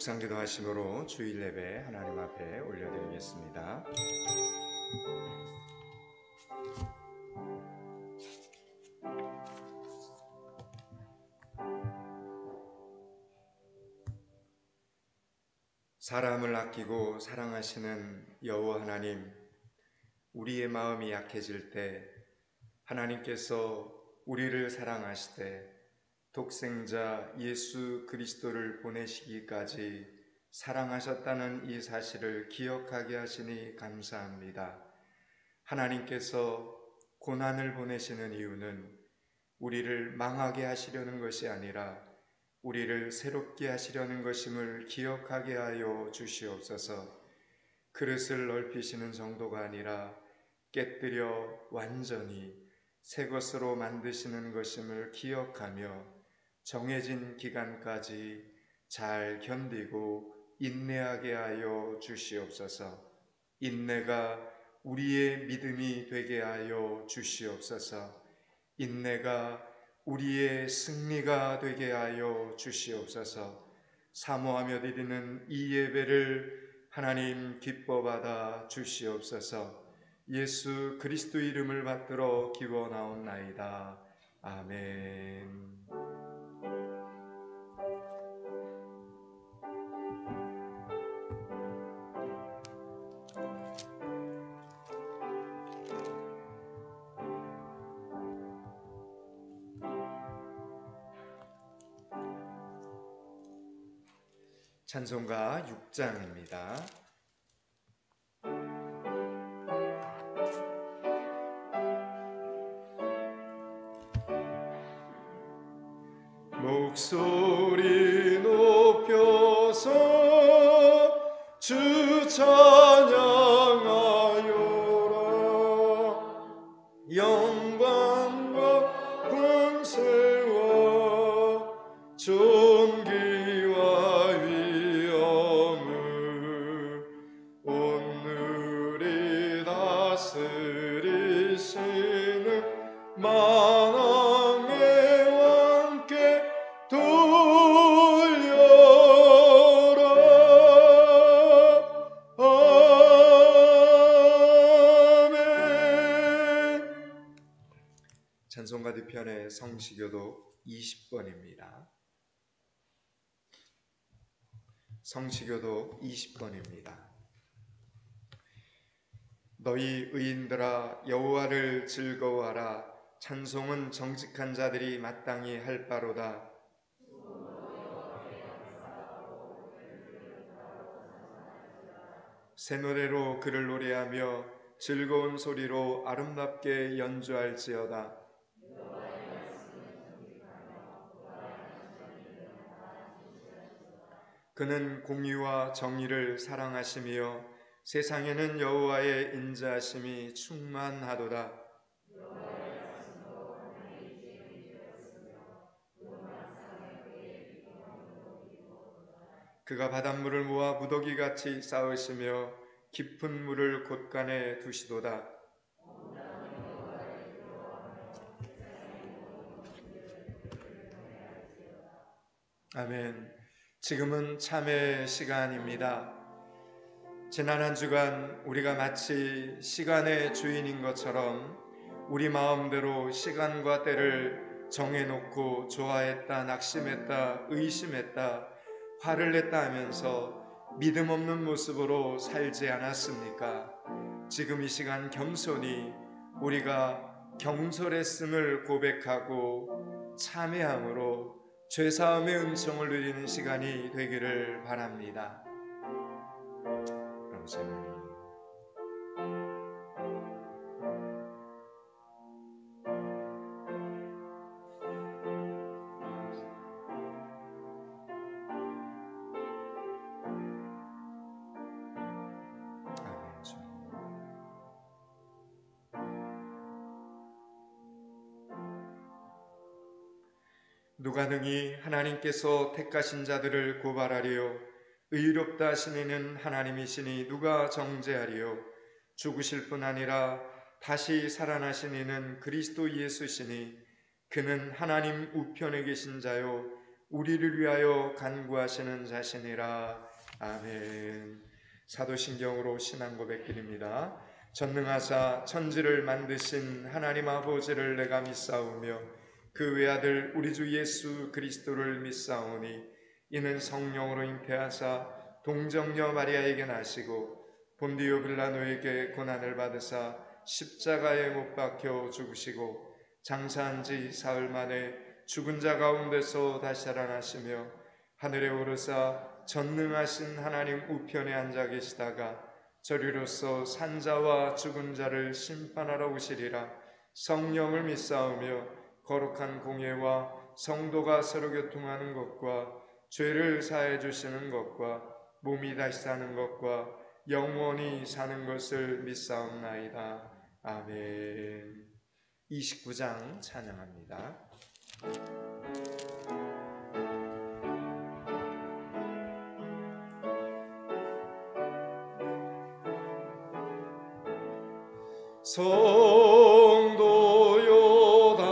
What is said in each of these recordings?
묵상기도 하심으로 주일 예배 하나님 앞에 올려드리겠습니다. 사람을 아끼고 사랑하시는 여호와 하나님, 우리의 마음이 약해질 때 하나님께서 우리를 사랑하시되 독생자 예수 그리스도를 보내시기까지 사랑하셨다는 이 사실을 기억하게 하시니 감사합니다. 하나님께서 고난을 보내시는 이유는 우리를 망하게 하시려는 것이 아니라 우리를 새롭게 하시려는 것임을 기억하게 하여 주시옵소서. 그릇을 넓히시는 정도가 아니라 깨뜨려 완전히 새 것으로 만드시는 것임을 기억하며 정해진 기간까지 잘 견디고 인내하게 하여 주시옵소서. 인내가 우리의 믿음이 되게 하여 주시옵소서. 인내가 우리의 승리가 되게 하여 주시옵소서. 사모하며 드리는 이 예배를 하나님 기뻐받아 주시옵소서. 예수 그리스도 이름을 받들어 기원하옵나이다. 아멘. 찬송가 6장입니다. 목소리 높여서 주 찬양하여라. 영광과 권세와 존귀와 위엄을 오늘이 다스리시는 만왕의 왕께 돌려라. 아멘. 찬송가 뒤편의 성시교독 20번입니다. 성시교독 20번입니다. 너희 의인들아 여호와를 즐거워하라. 찬송은 정직한 자들이 마땅히 할 바로다. 새 노래로 그를 노래하며 즐거운 소리로 아름답게 연주할지어다. 그는 공의와 정의를 사랑하시며 세상에는 여호와의 인자하심이 충만하도다. 그가 바닷물을 모아 무더기같이 쌓으시며 깊은 물을 곳간에 두시도다. 아멘. 지금은 참회의 시간입니다. 지난 한 주간 우리가 마치 시간의 주인인 것처럼 우리 마음대로 시간과 때를 정해놓고 좋아했다, 낙심했다, 의심했다, 화를 냈다 하면서 믿음 없는 모습으로 살지 않았습니까? 지금 이 시간 겸손히 우리가 경솔했음을 고백하고 참회함으로 죄사함의 은총을 누리는 시간이 되기를 바랍니다. 감사합니다. 누가 능히 하나님께서 택하신 자들을 고발하리요? 의롭다 하신 이는 하나님이시니 누가 정죄하리요? 죽으실 뿐 아니라 다시 살아나신 이는 그리스도 예수시니 그는 하나님 우편에 계신 자요 우리를 위하여 간구하시는 자신이라. 아멘. 사도신경으로 신앙 고백드립니다. 전능하사 천지를 만드신 하나님 아버지를 내가 믿사오며 그 외아들 우리 주 예수 그리스도를 믿사오니 이는 성령으로 잉태하사 동정녀 마리아에게 나시고 본디오 빌라노에게 고난을 받으사 십자가에 못 박혀 죽으시고 장사한 지 사흘 만에 죽은 자 가운데서 다시 살아나시며 하늘에 오르사 전능하신 하나님 우편에 앉아 계시다가 저리로서 산자와 죽은 자를 심판하러 오시리라. 성령을 믿사오며 거룩한 공예와 성도가 서로 교통하는 것과 죄를 사해 주시는 것과 몸이 다시 사는 것과 영원히 사는 것을 믿사옵나이다. 아멘. 29장 찬양합니다. 성도여 다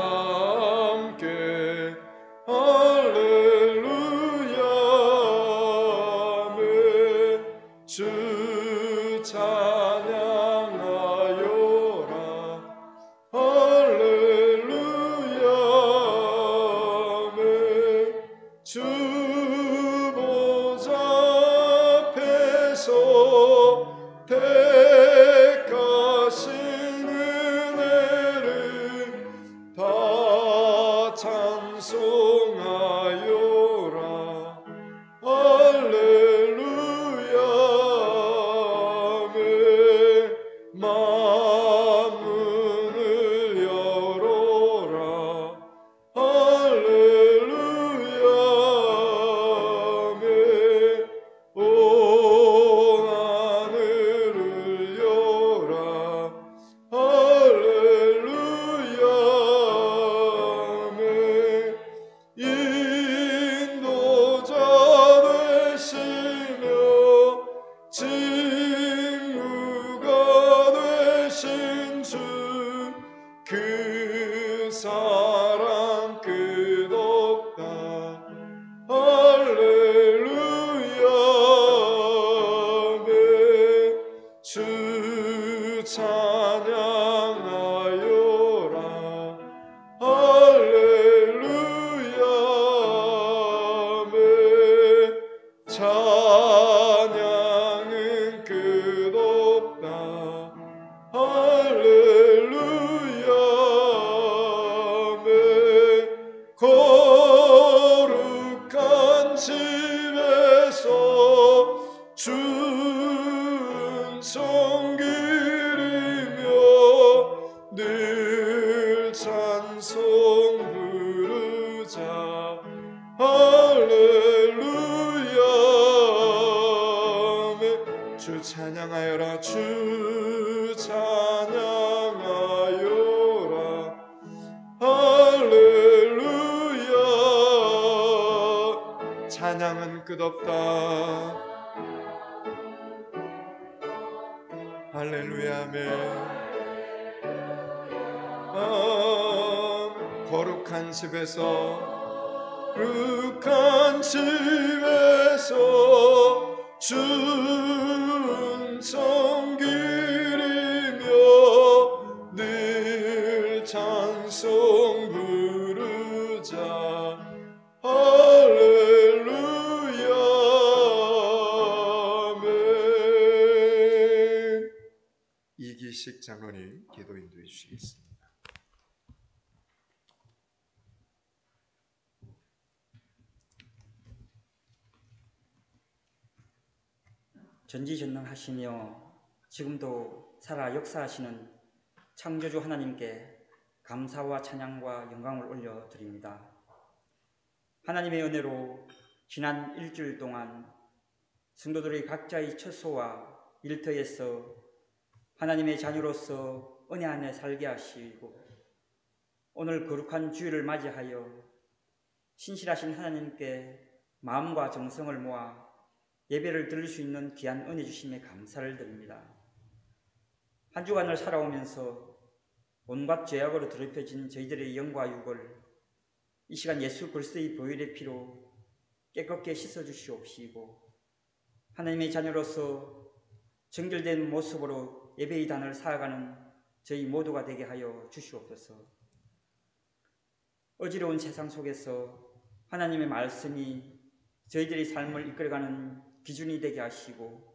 함께 할렐루야 아멘. 주 찬양하여라 할렐루야 아멘. 주 보좌 앞에서 택하신 은혜를 다 찬송하여라 할렐루야 아멘. 만문을 열어라 할렐루야 아멘. 온 하늘을 여라 할렐루야 아멘. 인도자 되시며 친구가 되신 주 그 사랑 끝없다 할렐루야 아멘. 주 찬양하여라 할렐루야 아멘. 찬양은 끝없다 할렐루야 아멘. 거룩한 집에서 준성 기리며 늘 찬송 부르자 할렐루야 아멘. 주 찬양하여라 주 찬양하여라 할렐루야. 찬양은 끝없다 할렐루야 아멘. 거룩한 집에서 준성 기리며 늘 찬송 부르자 할렐루야 아멘. 이기식 장로님 기도 인도해 주시겠습니다. 전지전능하시며 지금도 살아 역사하시는 창조주 하나님께 감사와 찬양과 영광을 올려드립니다. 하나님의 은혜로 지난 일주일 동안 성도들의 각자의 처소와 일터에서 하나님의 자녀로서 은혜 안에 살게 하시고 오늘 거룩한 주일을 맞이하여 신실하신 하나님께 마음과 정성을 모아 예배를 드릴 수 있는 귀한 은혜 주심에 감사를 드립니다. 한 주간을 살아오면서 온갖 죄악으로 더럽혀진 저희들의 영과 육을 이 시간 예수 그리스도의 보혈의 피로 깨끗게 씻어 주시옵시고 하나님의 자녀로서 정결된 모습으로 예배의 단을 살아가는 저희 모두가 되게 하여 주시옵소서. 어지러운 세상 속에서 하나님의 말씀이 저희들의 삶을 이끌어가는 기준이 되게 하시고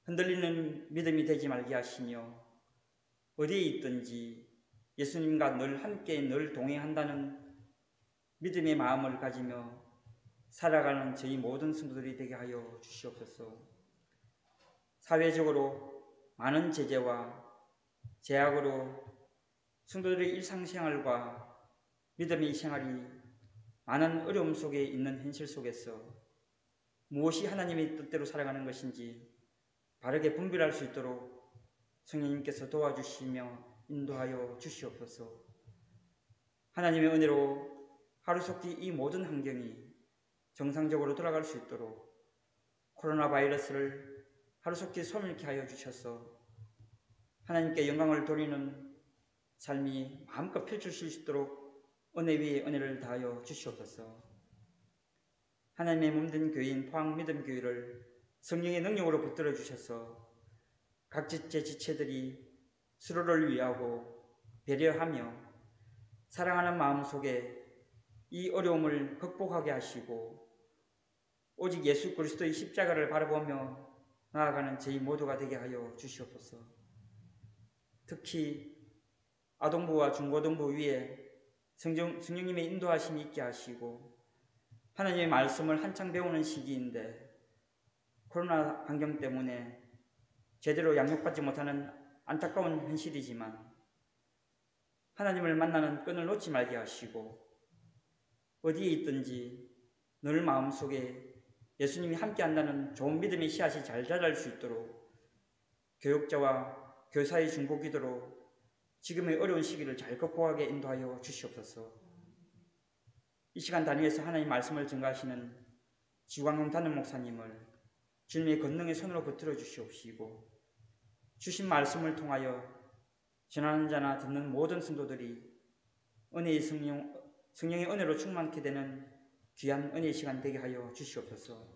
흔들리는 믿음이 되지 말게 하시며 어디에 있든지 예수님과 늘 함께 늘 동행한다는 믿음의 마음을 가지며 살아가는 저희 모든 성도들이 되게 하여 주시옵소서. 사회적으로 많은 제재와 제약으로 성도들의 일상생활과 믿음의 생활이 많은 어려움 속에 있는 현실 속에서 무엇이 하나님의 뜻대로 살아가는 것인지 바르게 분별할 수 있도록 성령님께서 도와주시며 인도하여 주시옵소서. 하나님의 은혜로 하루속히 이 모든 환경이 정상적으로 돌아갈 수 있도록 코로나 바이러스를 하루속히 소멸케 하여 주셔서 하나님께 영광을 돌리는 삶이 마음껏 펼칠 수 있도록 은혜 위에 은혜를 다하여 주시옵소서. 하나님의 몸된 교인 포항믿음교회를 성령의 능력으로 붙들어 주셔서 각 지체 지체들이 서로를 위하고 배려하며 사랑하는 마음 속에 이 어려움을 극복하게 하시고 오직 예수 그리스도의 십자가를 바라보며 나아가는 저희 모두가 되게 하여 주시옵소서. 특히 아동부와 중고등부 위에 성령님의 인도하심이 있게 하시고 하나님의 말씀을 한창 배우는 시기인데 코로나 환경 때문에 제대로 양육받지 못하는 안타까운 현실이지만 하나님을 만나는 끈을 놓지 말게 하시고 어디에 있든지 늘 마음속에 예수님이 함께한다는 좋은 믿음의 씨앗이 잘 자랄 수 있도록 교육자와 교사의 중보기도로 지금의 어려운 시기를 잘 극복하게 인도하여 주시옵소서. 이 시간 단위에서 하나님 말씀을 증거하시는 지광용 담임 목사님을 주님의 권능의 손으로 붙들어 주시옵시고 주신 말씀을 통하여 전하는 자나 듣는 모든 성도들이 은혜의 성령의 은혜로 충만케 되는 귀한 은혜의 시간 되게 하여 주시옵소서.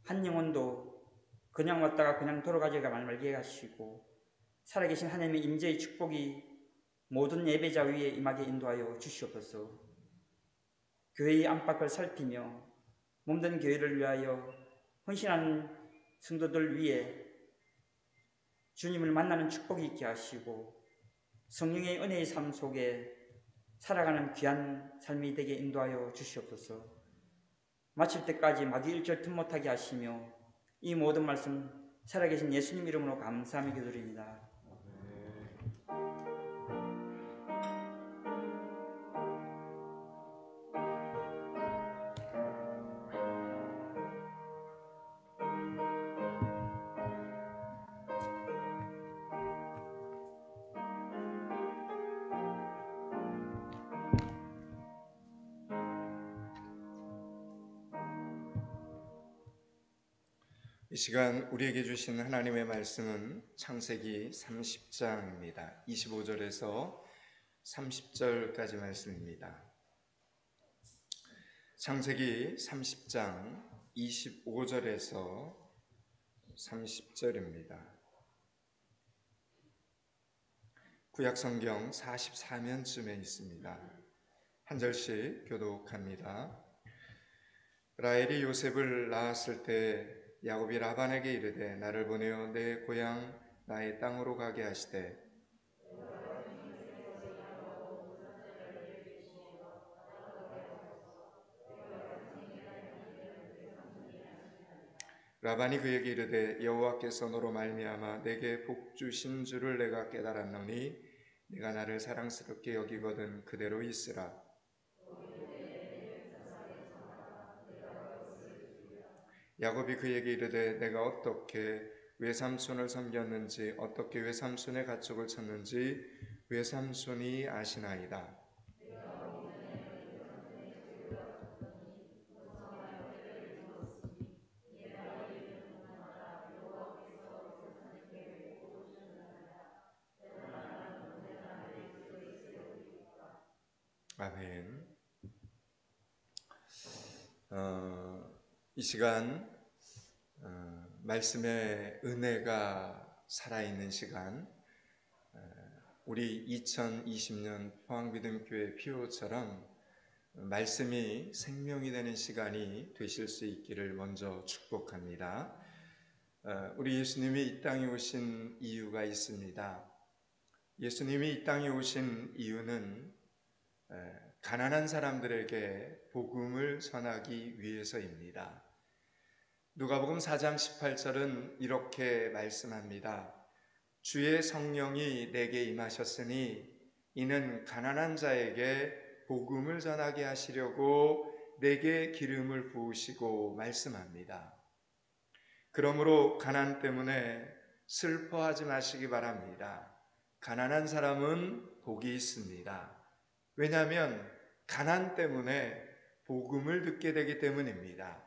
한 영혼도 그냥 왔다가 그냥 돌아가지가 말게 하시고 살아계신 하나님의 임재의 축복이 모든 예배자 위에 임하게 인도하여 주시옵소서. 교회의 안팎을 살피며 몸된 교회를 위하여 헌신하는 성도들 위에 주님을 만나는 축복이 있게 하시고 성령의 은혜의 삶 속에 살아가는 귀한 삶이 되게 인도하여 주시옵소서. 마칠 때까지 마귀 일절 틈 못하게 하시며 이 모든 말씀 살아계신 예수님 이름으로 감사하며 기도드립니다. 이 시간 우리에게 주신 하나님의 말씀은 창세기 30장입니다. 25절에서 30절까지 말씀입니다. 창세기 30장 25절에서 30절입니다. 구약성경 44면쯤에 있습니다. 한 절씩 교독합니다. 라헬이 요셉을 낳았을 때 야곱이 라반에게 이르되 나를 보내어 내 고향 나의 땅으로 가게 하시되 라반이 그에게 이르되 여호와께서 너로 말미암아 내게 복 주신 줄을 내가 깨달았노니 네가 나를 사랑스럽게 여기거든 그대로 있으라. 야곱이 그에게 이르되 내가 어떻게 외삼손을 섬겼는지 어떻게 외삼손의 가축을 쳤는지 외삼손이 아시나이다. 아멘. 이 시간 말씀의 은혜가 살아있는 시간, 우리 2020년 포항비듬교회 피오처럼 말씀이 생명이 되는 시간이 되실 수 있기를 먼저 축복합니다. 우리 예수님이 이 땅에 오신 이유가 있습니다. 예수님이 이 땅에 오신 이유는 가난한 사람들에게 복음을 전하기 위해서입니다. 누가복음 4장 18절은 이렇게 말씀합니다. 주의 성령이 내게 임하셨으니 이는 가난한 자에게 복음을 전하게 하시려고 내게 기름을 부으시고 말씀합니다. 그러므로 가난 때문에 슬퍼하지 마시기 바랍니다. 가난한 사람은 복이 있습니다. 왜냐하면 가난 때문에 복음을 듣게 되기 때문입니다.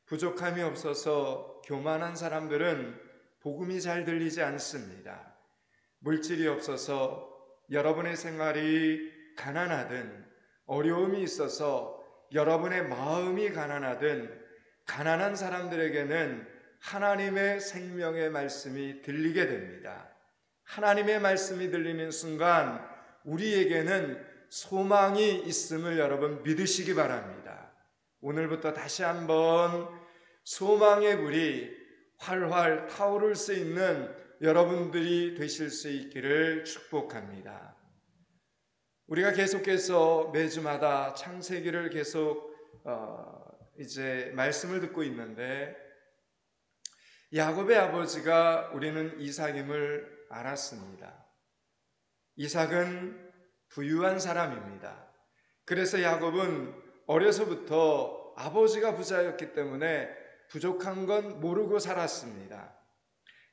부족함이 없어서 교만한 사람들은 복음이 잘 들리지 않습니다. 물질이 없어서 여러분의 생활이 가난하든 어려움이 있어서 여러분의 마음이 가난하든 가난한 사람들에게는 하나님의 생명의 말씀이 들리게 됩니다. 하나님의 말씀이 들리는 순간 우리에게는 소망이 있음을 여러분 믿으시기 바랍니다. 오늘부터 다시 한번 소망의 불이 활활 타오를 수 있는 여러분들이 되실 수 있기를 축복합니다. 우리가 계속해서 매주마다 창세기를 계속 이제 말씀을 듣고 있는데 야곱의 아버지가 우리는 이삭임을 알았습니다. 이삭은 부유한 사람입니다. 그래서 야곱은 어려서부터 아버지가 부자였기 때문에 부족한 건 모르고 살았습니다.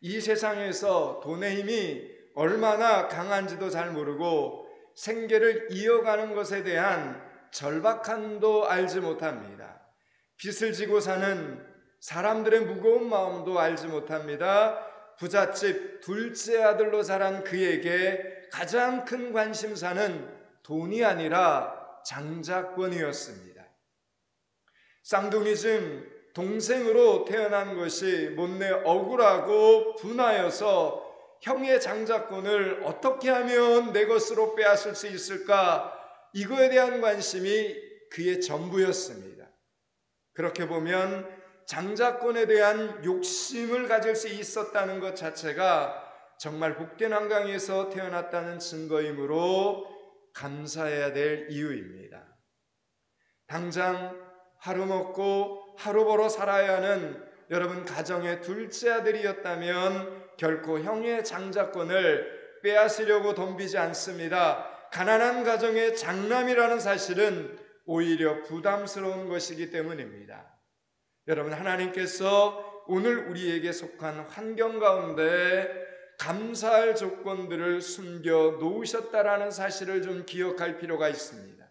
이 세상에서 돈의 힘이 얼마나 강한지도 잘 모르고 생계를 이어가는 것에 대한 절박함도 알지 못합니다. 빚을 지고 사는 사람들의 무거운 마음도 알지 못합니다. 부잣집 둘째 아들로 자란 그에게 가장 큰 관심사는 돈이 아니라 장자권이었습니다. 쌍둥이중 동생으로 태어난 것이 못내 억울하고 분하여서 형의 장자권을 어떻게 하면 내 것으로 빼앗을 수 있을까? 이거에 대한 관심이 그의 전부였습니다. 그렇게 보면 장자권에 대한 욕심을 가질 수 있었다는 것 자체가 정말 복된 환경에서 태어났다는 증거이므로 감사해야 될 이유입니다. 당장 하루 먹고 하루 벌어 살아야 하는 여러분 가정의 둘째 아들이었다면 결코 형의 장자권을 빼앗으려고 덤비지 않습니다. 가난한 가정의 장남이라는 사실은 오히려 부담스러운 것이기 때문입니다. 여러분, 하나님께서 오늘 우리에게 속한 환경 가운데 감사할 조건들을 숨겨 놓으셨다라는 사실을 좀 기억할 필요가 있습니다.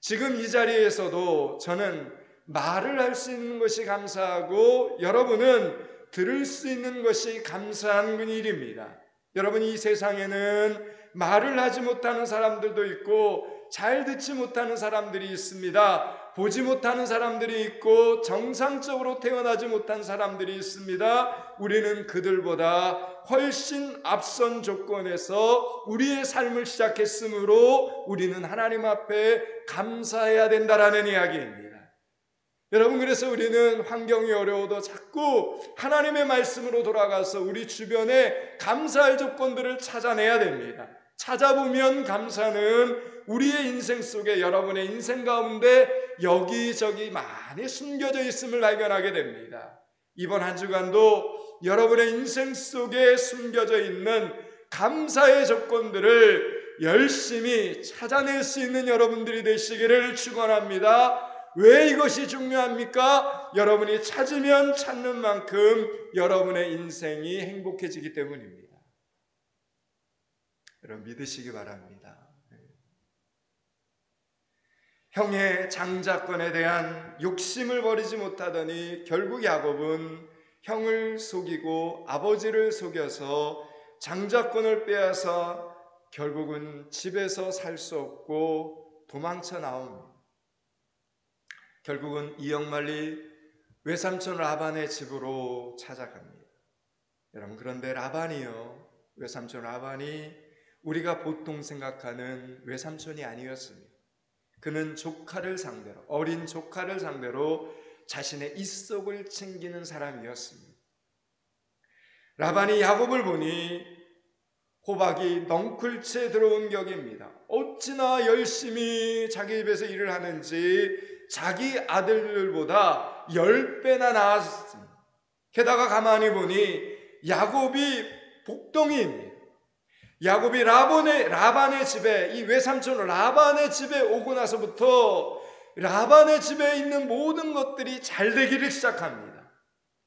지금 이 자리에서도 저는 말을 할 수 있는 것이 감사하고 여러분은 들을 수 있는 것이 감사한 일입니다. 여러분, 이 세상에는 말을 하지 못하는 사람들도 있고 잘 듣지 못하는 사람들이 있습니다. 보지 못하는 사람들이 있고 정상적으로 태어나지 못한 사람들이 있습니다. 우리는 그들보다 훨씬 앞선 조건에서 우리의 삶을 시작했으므로 우리는 하나님 앞에 감사해야 된다라는 이야기입니다. 여러분, 그래서 우리는 환경이 어려워도 자꾸 하나님의 말씀으로 돌아가서 우리 주변에 감사할 조건들을 찾아내야 됩니다. 찾아보면 감사는 우리의 인생 속에, 여러분의 인생 가운데 여기저기 많이 숨겨져 있음을 발견하게 됩니다. 이번 한 주간도 여러분의 인생 속에 숨겨져 있는 감사의 조건들을 열심히 찾아낼 수 있는 여러분들이 되시기를 축원합니다. 왜 이것이 중요합니까? 여러분이 찾으면 찾는 만큼 여러분의 인생이 행복해지기 때문입니다. 여러분, 믿으시기 바랍니다. 형의 장자권에 대한 욕심을 버리지 못하더니 결국 야곱은 형을 속이고 아버지를 속여서 장자권을 빼앗아 결국은 집에서 살 수 없고 도망쳐 나옵니다. 결국은 이역말리 외삼촌 라반의 집으로 찾아갑니다. 여러분, 그런데 라반이요, 외삼촌 라반이 우리가 보통 생각하는 외삼촌이 아니었습니다. 그는 조카를 상대로, 어린 조카를 상대로 자신의 입속을 챙기는 사람이었습니다. 라반이 야곱을 보니 호박이 넝쿨째 들어온 격입니다. 어찌나 열심히 자기 집에서 일을 하는지 자기 아들들보다 10배나 나았습니다. 게다가 가만히 보니 야곱이 복덩이입니다. 야곱이 라반의 집에, 이 외삼촌 라반의 집에 오고 나서부터 라반의 집에 있는 모든 것들이 잘 되기를 시작합니다.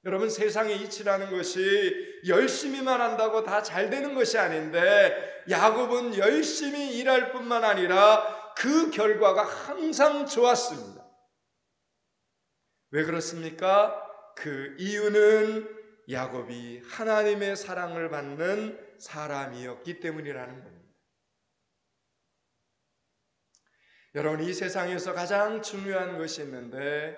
여러분, 세상의 이치라는 것이 열심히만 한다고 다 잘 되는 것이 아닌데, 야곱은 열심히 일할 뿐만 아니라 그 결과가 항상 좋았습니다. 왜 그렇습니까? 그 이유는 야곱이 하나님의 사랑을 받는 사람이었기 때문이라는 겁니다. 여러분, 이 세상에서 가장 중요한 것이 있는데,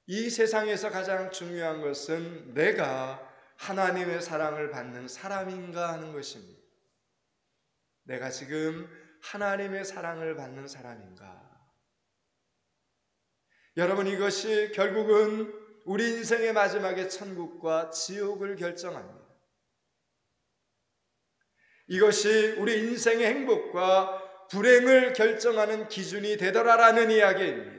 이 세상에서 가장 중요한 것은 내가 하나님의 사랑을 받는 사람인가 하는 것입니다. 내가 지금 하나님의 사랑을 받는 사람인가? 여러분, 이것이 결국은 우리 인생의 마지막에 천국과 지옥을 결정합니다. 이것이 우리 인생의 행복과 불행을 결정하는 기준이 되더라라는 이야기입니다.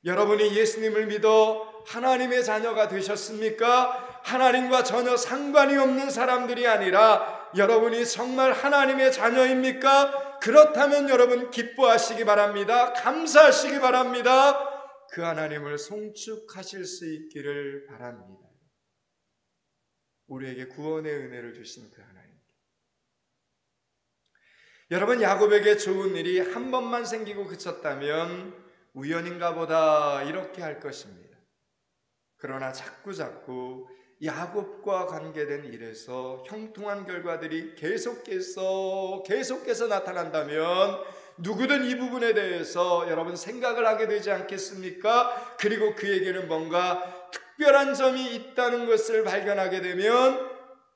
여러분이 예수님을 믿어 하나님의 자녀가 되셨습니까? 하나님과 전혀 상관이 없는 사람들이 아니라 여러분이 정말 하나님의 자녀입니까? 그렇다면 여러분 기뻐하시기 바랍니다. 감사하시기 바랍니다. 그 하나님을 송축하실 수 있기를 바랍니다. 우리에게 구원의 은혜를 주신 그 하나님. 여러분, 야곱에게 좋은 일이 한 번만 생기고 그쳤다면 우연인가 보다 이렇게 할 것입니다. 그러나 자꾸 야곱과 관계된 일에서 형통한 결과들이 계속해서 나타난다면 누구든 이 부분에 대해서 여러분 생각을 하게 되지 않겠습니까? 그리고 그에게는 뭔가 특별한 점이 있다는 것을 발견하게 되면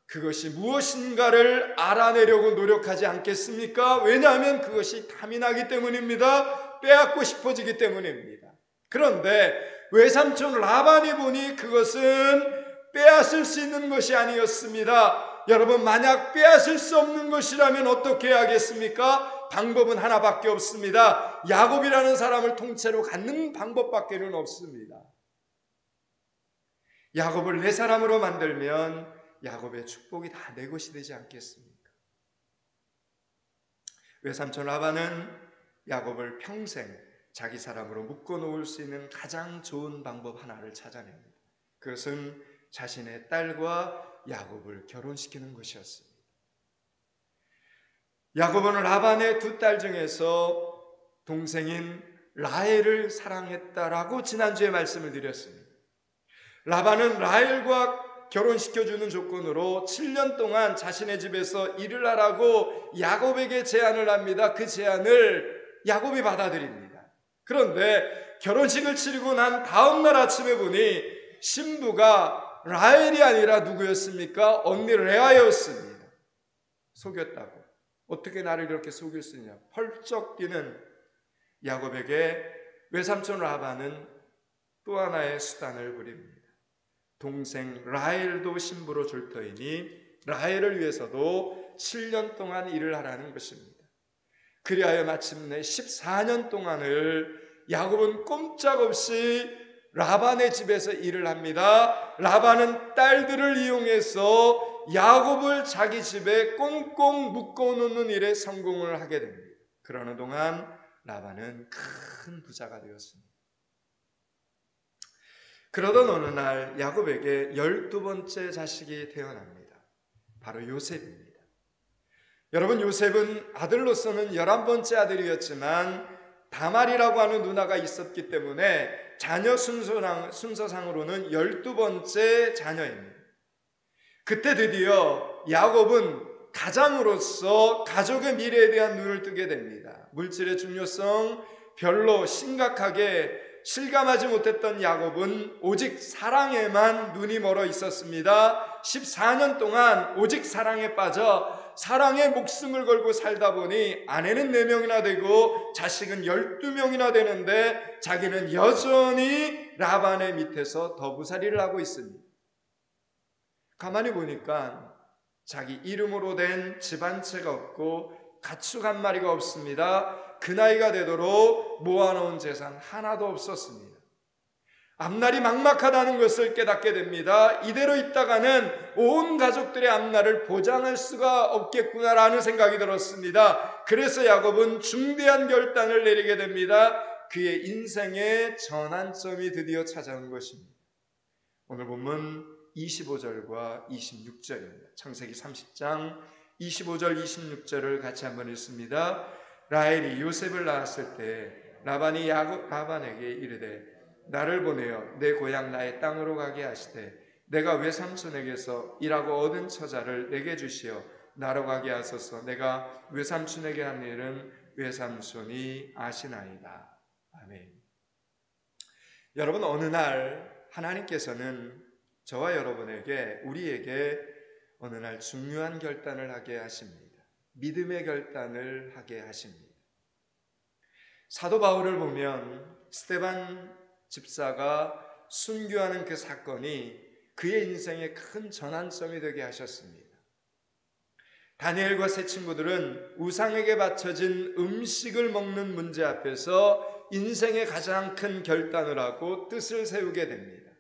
그것이 무엇인가를 알아내려고 노력하지 않겠습니까? 왜냐하면 그것이 탐이 나기 때문입니다. 빼앗고 싶어지기 때문입니다. 그런데 외삼촌 라반이 보니 그것은 빼앗을 수 있는 것이 아니었습니다. 여러분, 만약 빼앗을 수 없는 것이라면 어떻게 해야겠습니까? 방법은 하나밖에 없습니다. 야곱이라는 사람을 통째로 갖는 방법밖에는 없습니다. 야곱을 내 사람으로 만들면 야곱의 축복이 다 내 것이 되지 않겠습니까? 외삼촌 라반은 야곱을 평생 자기 사람으로 묶어놓을 수 있는 가장 좋은 방법 하나를 찾아냅니다. 그것은 자신의 딸과 야곱을 결혼시키는 것이었습니다. 야곱은 라반의 두 딸 중에서 동생인 라헬을 사랑했다라고 지난주에 말씀을 드렸습니다. 라반은 라헬과 결혼시켜주는 조건으로 7년 동안 자신의 집에서 일을 하라고 야곱에게 제안을 합니다. 그 제안을 야곱이 받아들입니다. 그런데 결혼식을 치르고 난 다음 날 아침에 보니 신부가 라헬이 아니라 누구였습니까? 언니 레아였습니다. 속였다고. 어떻게 나를 이렇게 속일 수 있냐? 펄쩍 뛰는 야곱에게 외삼촌 라반은 또 하나의 수단을 부립니다. 동생 라헬도 신부로 줄 터이니 라헬을 위해서도 7년 동안 일을 하라는 것입니다. 그리하여 마침내 14년 동안을 야곱은 꼼짝없이 라반의 집에서 일을 합니다. 라반은 딸들을 이용해서 야곱을 자기 집에 꽁꽁 묶어놓는 일에 성공을 하게 됩니다. 그러는 동안 라반은 큰 부자가 되었습니다. 그러던 어느 날 야곱에게 12번째 자식이 태어납니다. 바로 요셉입니다. 여러분, 요셉은 아들로서는 11번째 아들이었지만 다말이라고 하는 누나가 있었기 때문에 자녀 순서상으로는 12번째 자녀입니다. 그때 드디어 야곱은 가장으로서 가족의 미래에 대한 눈을 뜨게 됩니다. 물질의 중요성, 별로 심각하게 실감하지 못했던 야곱은 오직 사랑에만 눈이 멀어 있었습니다. 14년 동안 오직 사랑에 빠져 사랑에 목숨을 걸고 살다 보니 아내는 4명이나 되고 자식은 12명이나 되는데 자기는 여전히 라반의 밑에서 더부살이를 하고 있습니다. 가만히 보니까 자기 이름으로 된 집 한 채가 없고 가축 한 마리가 없습니다. 그 나이가 되도록 모아놓은 재산 하나도 없었습니다. 앞날이 막막하다는 것을 깨닫게 됩니다. 이대로 있다가는 온 가족들의 앞날을 보장할 수가 없겠구나라는 생각이 들었습니다. 그래서 야곱은 중대한 결단을 내리게 됩니다. 그의 인생의 전환점이 드디어 찾아온 것입니다. 오늘 본문 25절과 26절입니다. 창세기 30장 25절 26절을 같이 한번 읽습니다. 라헬이 요셉을 낳았을 때 라반이 라반에게 이르되 나를 보내어 내 고향 나의 땅으로 가게 하시되 내가 외삼촌에게서 일하고 얻은 처자를 내게 주시어 나로 가게 하소서. 내가 외삼촌에게 한 일은 외삼촌이 아시나이다. 아멘. 여러분, 어느 날 하나님께서는 저와 여러분에게, 우리에게 어느 날 중요한 결단을 하게 하십니다. 믿음의 결단을 하게 하십니다. 사도 바울을 보면 스데반 집사가 순교하는 그 사건이 그의 인생의 큰 전환점이 되게 하셨습니다. 다니엘과 세 친구들은 우상에게 바쳐진 음식을 먹는 문제 앞에서 인생의 가장 큰 결단을 하고 뜻을 세우게 됩니다.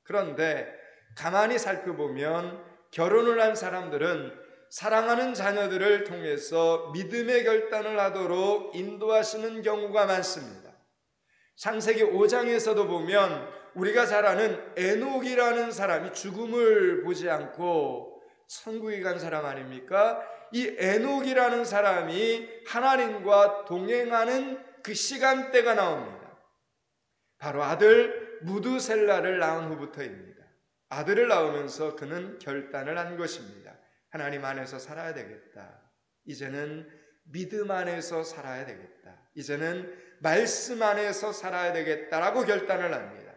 그런데 가만히 살펴보면 결혼을 한 사람들은 사랑하는 자녀들을 통해서 믿음의 결단을 하도록 인도하시는 경우가 많습니다. 창세기 5장에서도 보면 우리가 잘 아는 에녹이라는 사람이 죽음을 보지 않고 천국에 간 사람 아닙니까? 이 에녹이라는 사람이 하나님과 동행하는 그 시간대가 나옵니다. 바로 아들 무두셀라를 낳은 후부터입니다. 아들을 낳으면서 그는 결단을 한 것입니다. 하나님 안에서 살아야 되겠다. 이제는 믿음 안에서 살아야 되겠다. 이제는 말씀 안에서 살아야 되겠다라고 결단을 합니다.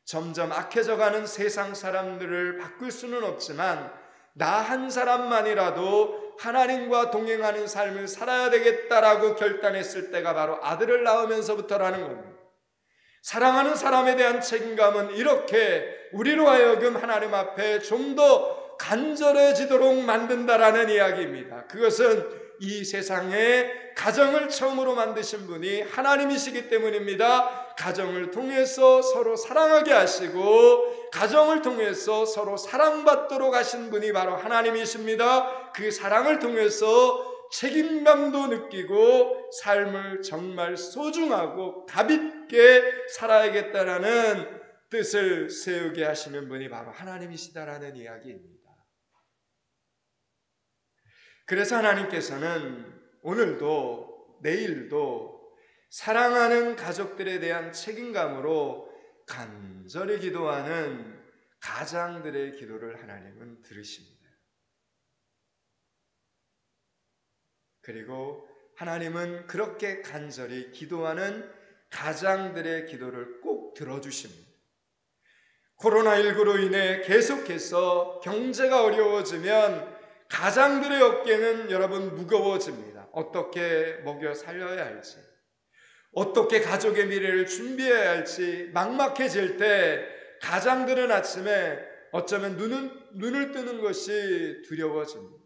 점점 악해져가는 세상 사람들을 바꿀 수는 없지만 나 한 사람만이라도 하나님과 동행하는 삶을 살아야 되겠다라고 결단했을 때가 바로 아들을 낳으면서부터라는 겁니다. 사랑하는 사람에 대한 책임감은 이렇게 우리로 하여금 하나님 앞에 좀 더 간절해지도록 만든다라는 이야기입니다. 그것은 이 세상에 가정을 처음으로 만드신 분이 하나님이시기 때문입니다. 가정을 통해서 서로 사랑하게 하시고 가정을 통해서 서로 사랑받도록 하신 분이 바로 하나님이십니다. 그 사랑을 통해서 책임감도 느끼고 삶을 정말 소중하고 값있게 살아야겠다라는 뜻을 세우게 하시는 분이 바로 하나님이시다라는 이야기입니다. 그래서 하나님께서는 오늘도 내일도 사랑하는 가족들에 대한 책임감으로 간절히 기도하는 가장들의 기도를 하나님은 들으십니다. 그리고 하나님은 그렇게 간절히 기도하는 가장들의 기도를 꼭 들어주십니다. 코로나19로 인해 계속해서 경제가 어려워지면 가장들의 어깨는 여러분 무거워집니다. 어떻게 먹여 살려야 할지, 어떻게 가족의 미래를 준비해야 할지 막막해질 때 가장들은 아침에 어쩌면 눈을 뜨는 것이 두려워집니다.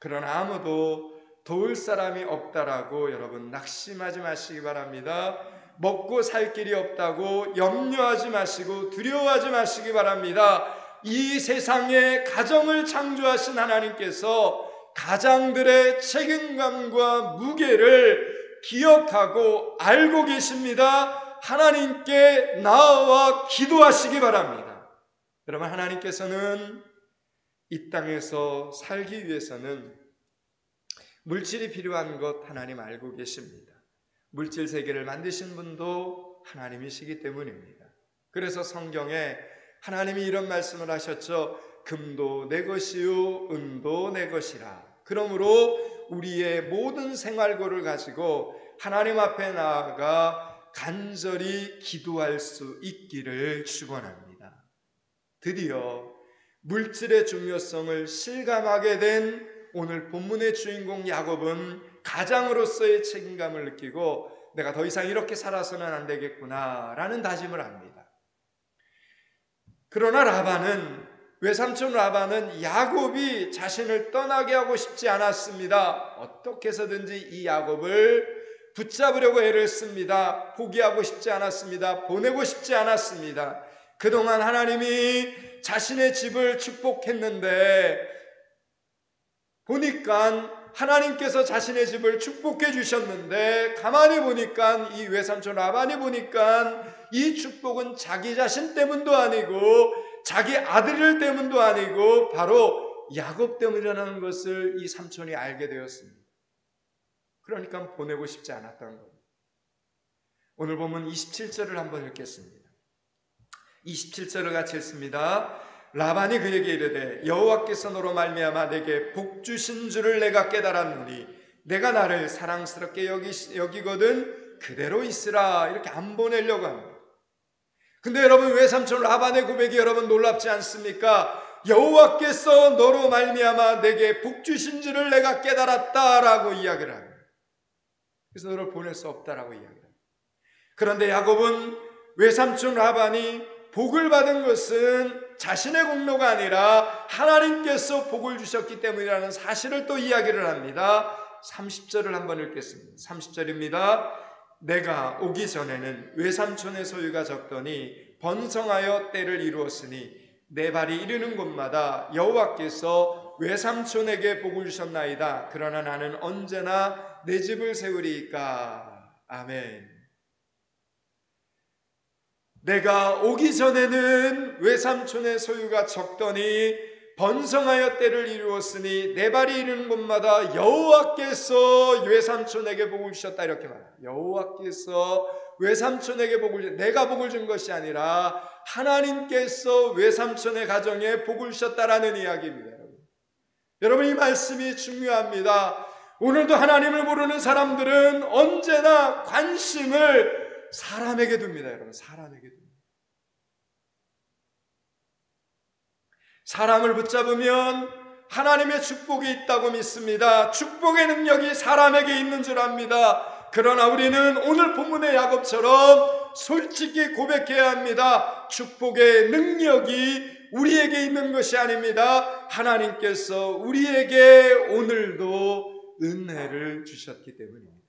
그러나 아무도 도울 사람이 없다라고 여러분 낙심하지 마시기 바랍니다. 먹고 살 길이 없다고 염려하지 마시고 두려워하지 마시기 바랍니다. 이 세상에 가정을 창조하신 하나님께서 가장들의 책임감과 무게를 기억하고 알고 계십니다. 하나님께 나아와 기도하시기 바랍니다. 여러분, 하나님께서는 이 땅에서 살기 위해서는 물질이 필요한 것 하나님 알고 계십니다. 물질 세계를 만드신 분도 하나님이시기 때문입니다. 그래서 성경에 하나님이 이런 말씀을 하셨죠. 금도 내 것이요 은도 내 것이라. 그러므로 우리의 모든 생활고를 가지고 하나님 앞에 나아가 간절히 기도할 수 있기를 축원합니다. 드디어 물질의 중요성을 실감하게 된 오늘 본문의 주인공 야곱은 가장으로서의 책임감을 느끼고 내가 더 이상 이렇게 살아서는 안 되겠구나 라는 다짐을 합니다. 그러나 외삼촌 라반은 야곱이 자신을 떠나게 하고 싶지 않았습니다. 어떻게 해서든지 이 야곱을 붙잡으려고 애를 씁니다. 포기하고 싶지 않았습니다. 보내고 싶지 않았습니다. 그동안 하나님이 자신의 집을 축복했는데 보니까 하나님께서 자신의 집을 축복해 주셨는데 가만히 보니까 이 외삼촌 라반이 보니까 이 축복은 자기 자신 때문도 아니고 자기 아들 때문도 아니고 바로 야곱 때문이라는 것을 이 삼촌이 알게 되었습니다. 그러니까 보내고 싶지 않았던 겁니다. 오늘 보면 27절을 한번 읽겠습니다. 27절을 같이 읽습니다. 라반이 그에게 이르되 여호와께서 너로 말미암아 내게 복 주신 줄을 내가 깨달았노니 내가 나를 사랑스럽게 여기거든 그대로 있으라. 이렇게 안 보내려고 합니다. 근데 여러분 외삼촌 라반의 고백이 여러분 놀랍지 않습니까? 여호와께서 너로 말미암아 내게 복 주신 줄을 내가 깨달았다라고 이야기를 합니다. 그래서 너를 보낼 수 없다라고 이야기합니다. 그런데 야곱은 외삼촌 라반이 복을 받은 것은 자신의 공로가 아니라 하나님께서 복을 주셨기 때문이라는 사실을 또 이야기를 합니다. 30절을 한번 읽겠습니다. 30절입니다. 내가 오기 전에는 외삼촌의 소유가 적더니 번성하여 때를 이루었으니 내 발이 이르는 곳마다 여호와께서 외삼촌에게 복을 주셨나이다. 그러나 나는 언제나 내 집을 세우리이까. 아멘. 내가 오기 전에는 외삼촌의 소유가 적더니 번성하여 때를 이루었으니 내 발이 이르는 곳마다 여호와께서 외삼촌에게 복을 주셨다. 이렇게 말합니다. 여호와께서 외삼촌에게 복을 주셨다. 내가 복을 준 것이 아니라 하나님께서 외삼촌의 가정에 복을 주셨다라는 이야기입니다. 여러분 이 말씀이 중요합니다. 오늘도 하나님을 모르는 사람들은 언제나 관심을 사람에게 둡니다. 여러분 사람에게 둡니다. 사람을 붙잡으면 하나님의 축복이 있다고 믿습니다. 축복의 능력이 사람에게 있는 줄 압니다. 그러나 우리는 오늘 본문의 야곱처럼 솔직히 고백해야 합니다. 축복의 능력이 우리에게 있는 것이 아닙니다. 하나님께서 우리에게 오늘도 은혜를 주셨기 때문입니다.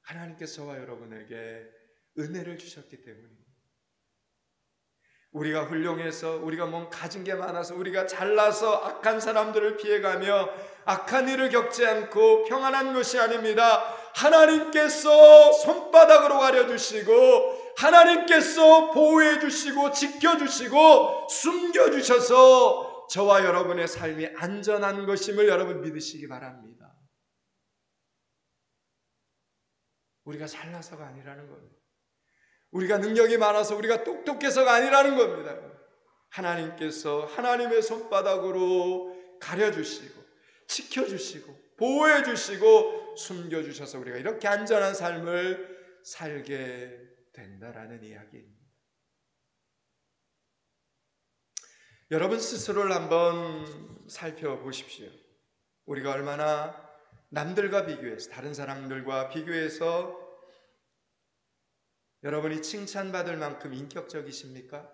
하나님께서 저와 여러분에게 은혜를 주셨기 때문입니다. 우리가 훌륭해서 우리가 가진 게 많아서 우리가 잘나서 악한 사람들을 피해가며 악한 일을 겪지 않고 평안한 것이 아닙니다. 하나님께서 손바닥으로 가려주시고 하나님께서 보호해 주시고 지켜주시고 숨겨주셔서 저와 여러분의 삶이 안전한 것임을 여러분 믿으시기 바랍니다. 우리가 잘나서가 아니라는 겁니다. 우리가 능력이 많아서 우리가 똑똑해서가 아니라는 겁니다. 하나님께서 하나님의 손바닥으로 가려주시고 지켜주시고 보호해주시고 숨겨주셔서 우리가 이렇게 안전한 삶을 살게 된다라는 이야기입니다. 여러분 스스로를 한번 살펴보십시오. 우리가 얼마나 남들과 비교해서 다른 사람들과 비교해서 여러분이 칭찬받을 만큼 인격적이십니까?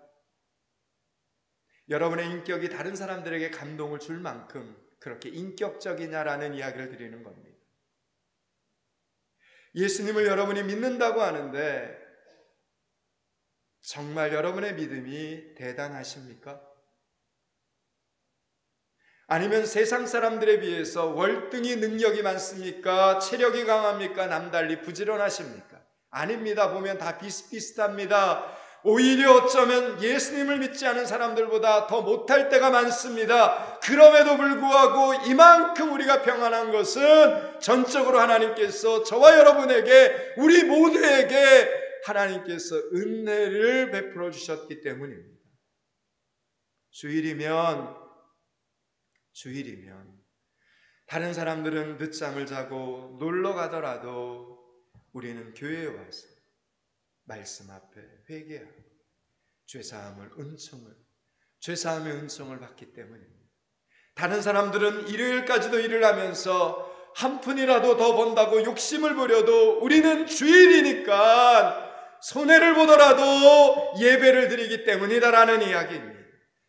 여러분의 인격이 다른 사람들에게 감동을 줄 만큼 그렇게 인격적이냐라는 이야기를 드리는 겁니다. 예수님을 여러분이 믿는다고 하는데 정말 여러분의 믿음이 대단하십니까? 아니면 세상 사람들에 비해서 월등히 능력이 많습니까? 체력이 강합니까? 남달리 부지런하십니까? 아닙니다. 보면 다 비슷비슷합니다. 오히려 어쩌면 예수님을 믿지 않은 사람들보다 더 못할 때가 많습니다. 그럼에도 불구하고 이만큼 우리가 평안한 것은 전적으로 하나님께서 저와 여러분에게 우리 모두에게 하나님께서 은혜를 베풀어 주셨기 때문입니다. 주일이면 다른 사람들은 늦잠을 자고 놀러 가더라도 우리는 교회에 와서 말씀 앞에 회개하고 죄사함의 은총을 받기 때문입니다. 다른 사람들은 일요일까지도 일을 하면서 한 푼이라도 더 번다고 욕심을 부려도 우리는 주일이니까 손해를 보더라도 예배를 드리기 때문이다라는 이야기입니다.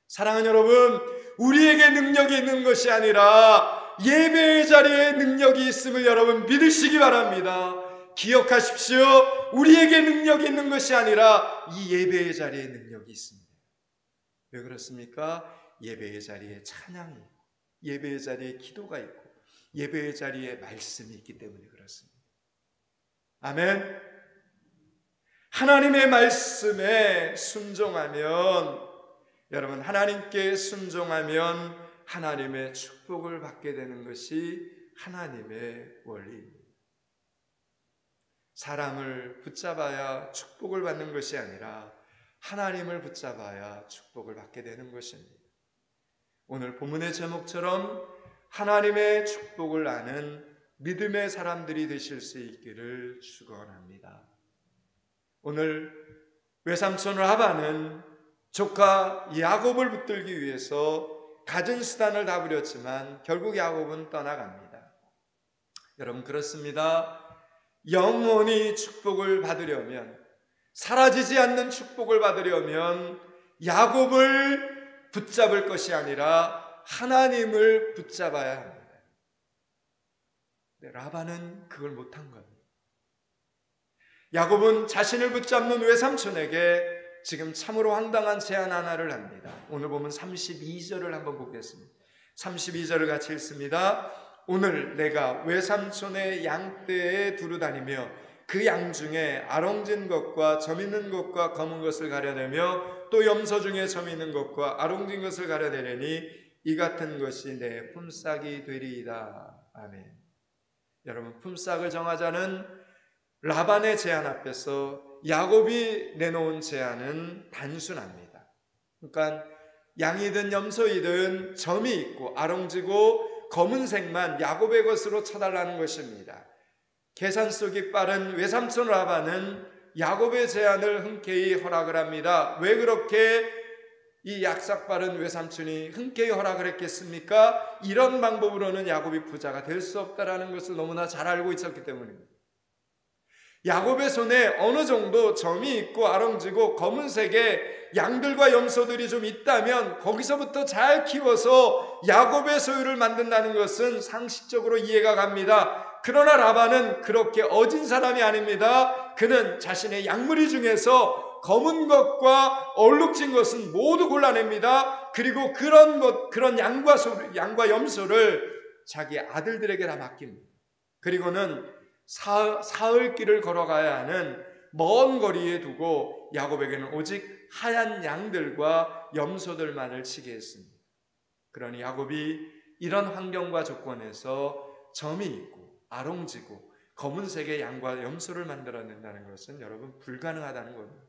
사랑하는 여러분, 우리에게 능력이 있는 것이 아니라 예배의 자리에 능력이 있음을 여러분 믿으시기 바랍니다. 기억하십시오. 우리에게 능력이 있는 것이 아니라 이 예배의 자리에 능력이 있습니다. 왜 그렇습니까? 예배의 자리에 찬양이 있고, 예배의 자리에 기도가 있고, 예배의 자리에 말씀이 있기 때문에 그렇습니다. 아멘. 하나님의 말씀에 순종하면, 여러분, 하나님께 순종하면 하나님의 축복을 받게 되는 것이 하나님의 원리입니다. 사람을 붙잡아야 축복을 받는 것이 아니라 하나님을 붙잡아야 축복을 받게 되는 것입니다. 오늘 본문의 제목처럼 하나님의 축복을 아는 믿음의 사람들이 되실 수 있기를 축원합니다. 오늘 외삼촌 라반은 조카 야곱을 붙들기 위해서 갖은 수단을 다 부렸지만 결국 야곱은 떠나갑니다. 여러분, 그렇습니다. 영원히 축복을 받으려면, 사라지지 않는 축복을 받으려면 야곱을 붙잡을 것이 아니라 하나님을 붙잡아야 합니다. 라반은 그걸 못한 겁니다. 야곱은 자신을 붙잡는 외삼촌에게 지금 참으로 황당한 제안 하나를 합니다. 오늘 보면 32절을 한번 보겠습니다. 32절을 같이 읽습니다. 오늘 내가 외삼촌의 양떼에 두루 다니며 그 양 중에 아롱진 것과 점 있는 것과 검은 것을 가려내며 또 염소 중에 점 있는 것과 아롱진 것을 가려내려니 이 같은 것이 내 품삯이 되리이다. 아멘. 여러분, 품삯을 정하자는 라반의 제안 앞에서 야곱이 내놓은 제안은 단순합니다. 그러니까 양이든 염소이든 점이 있고 아롱지고 검은색만 야곱의 것으로 쳐달라는 것입니다. 계산 속이 빠른 외삼촌 라반은 야곱의 제안을 흔쾌히 허락을 합니다. 왜 그렇게 이 약삭 빠른 외삼촌이 흔쾌히 허락을 했겠습니까? 이런 방법으로는 야곱이 부자가 될 수 없다는 것을 너무나 잘 알고 있었기 때문입니다. 야곱의 손에 어느 정도 점이 있고 아롱지고 검은색의 양들과 염소들이 좀 있다면 거기서부터 잘 키워서 야곱의 소유를 만든다는 것은 상식적으로 이해가 갑니다. 그러나 라반은 그렇게 어진 사람이 아닙니다. 그는 자신의 양무리 중에서 검은 것과 얼룩진 것은 모두 골라냅니다. 그리고 그런 양과 염소를 자기 아들들에게 다 맡깁니다. 그리고는 사흘 길을 걸어가야 하는 먼 거리에 두고 야곱에게는 오직 하얀 양들과 염소들만을 치게 했습니다. 그러니 야곱이 이런 환경과 조건에서 점이 있고 아롱지고 검은색의 양과 염소를 만들어낸다는 것은 여러분 불가능하다는 겁니다.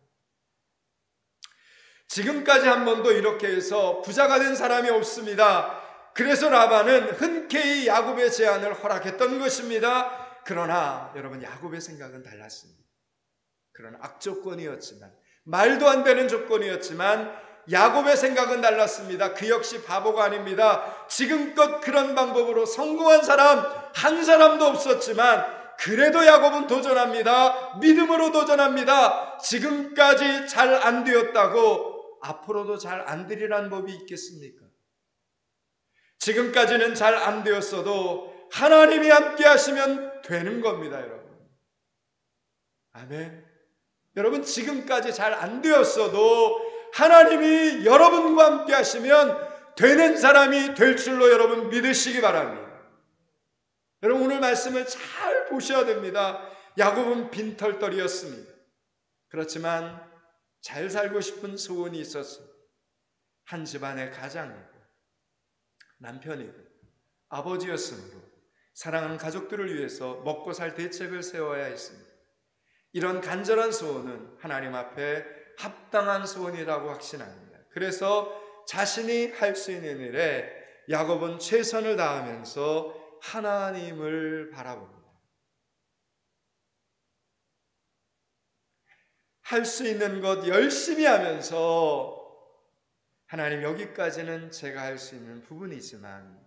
지금까지 한 번도 이렇게 해서 부자가 된 사람이 없습니다. 그래서 라반은 흔쾌히 야곱의 제안을 허락했던 것입니다. 그러나 여러분, 야곱의 생각은 달랐습니다. 그런 악조건이었지만, 말도 안 되는 조건이었지만 야곱의 생각은 달랐습니다. 그 역시 바보가 아닙니다. 지금껏 그런 방법으로 성공한 사람 한 사람도 없었지만 그래도 야곱은 도전합니다. 믿음으로 도전합니다. 지금까지 잘 안 되었다고 앞으로도 잘 안 되리란 법이 있겠습니까? 지금까지는 잘 안 되었어도 하나님이 함께 하시면 되는 겁니다, 여러분. 아멘. 여러분, 지금까지 잘 안 되었어도 하나님이 여러분과 함께 하시면 되는 사람이 될 줄로 여러분 믿으시기 바랍니다. 여러분, 오늘 말씀을 잘 보셔야 됩니다. 야곱은 빈털터리였습니다. 그렇지만 잘 살고 싶은 소원이 있었습니다. 한 집안의 가장이고 남편이고 아버지였으므로 사랑하는 가족들을 위해서 먹고 살 대책을 세워야 했습니다. 이런 간절한 소원은 하나님 앞에 합당한 소원이라고 확신합니다. 그래서 자신이 할 수 있는 일에 야곱은 최선을 다하면서 하나님을 바라봅니다. 할 수 있는 것 열심히 하면서 하나님, 여기까지는 제가 할 수 있는 부분이지만